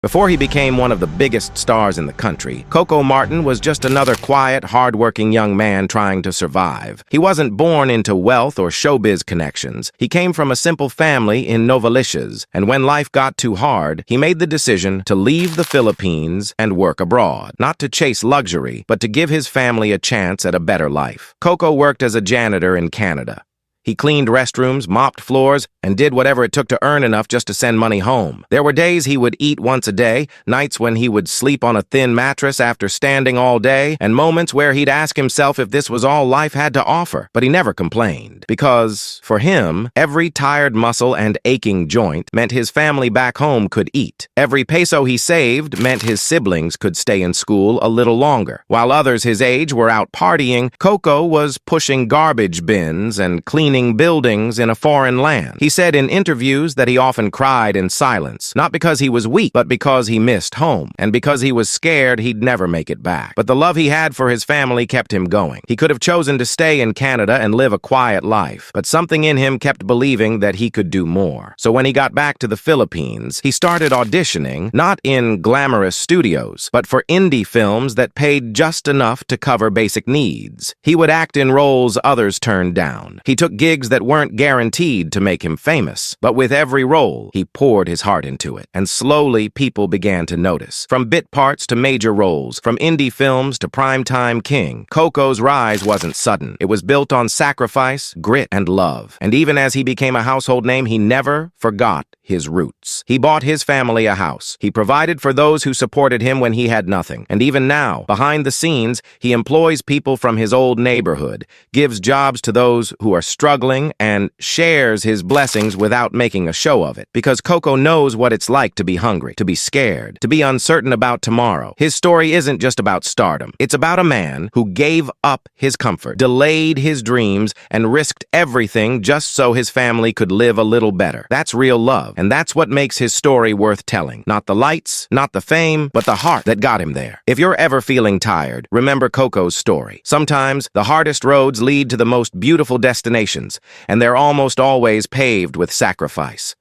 Before he became one of the biggest stars in the country, Coco Martin was just another quiet, hard-working young man trying to survive. He wasn't born into wealth or showbiz connections. He came from a simple family in Novaliches, and when life got too hard, he made the decision to leave the Philippines and work abroad. Not to chase luxury, but to give his family a chance at a better life. Coco worked as a janitor in Canada. He cleaned restrooms, mopped floors, and did whatever it took to earn enough just to send money home. There were days he would eat once a day, nights when he would sleep on a thin mattress after standing all day, and moments where he'd ask himself if this was all life had to offer. But he never complained, because, for him, every tired muscle and aching joint meant his family back home could eat. Every peso he saved meant his siblings could stay in school a little longer. While others his age were out partying, Coco was pushing garbage bins and cleaning buildings in a foreign land. He said in interviews that he often cried in silence, not because he was weak, but because he missed home, and because he was scared he'd never make it back. But the love he had for his family kept him going. He could have chosen to stay in Canada and live a quiet life, but something in him kept believing that he could do more. So when he got back to the Philippines, he started auditioning, not in glamorous studios, but for indie films that paid just enough to cover basic needs. He would act in roles others turned down. He took gigs that weren't guaranteed to make him famous, but with every role, he poured his heart into it. And slowly, people began to notice. From bit parts to major roles, from indie films to primetime king, Coco's rise wasn't sudden. It was built on sacrifice, grit, and love. And even as he became a household name, he never forgot his roots. He bought his family a house. He provided for those who supported him when he had nothing. And even now, behind the scenes, he employs people from his old neighborhood, gives jobs to those who are struggling, and shares his blessings without making a show of it. Because Coco knows what it's like to be hungry, to be scared, to be uncertain about tomorrow. His story isn't just about stardom. It's about a man who gave up his comfort, delayed his dreams, and risked everything just so his family could live a little better. That's real love. And that's what makes his story worth telling. Not the lights, not the fame, but the heart that got him there. If you're ever feeling tired, remember Coco's story. Sometimes the hardest roads lead to the most beautiful destinations, and they're almost always paved with sacrifice.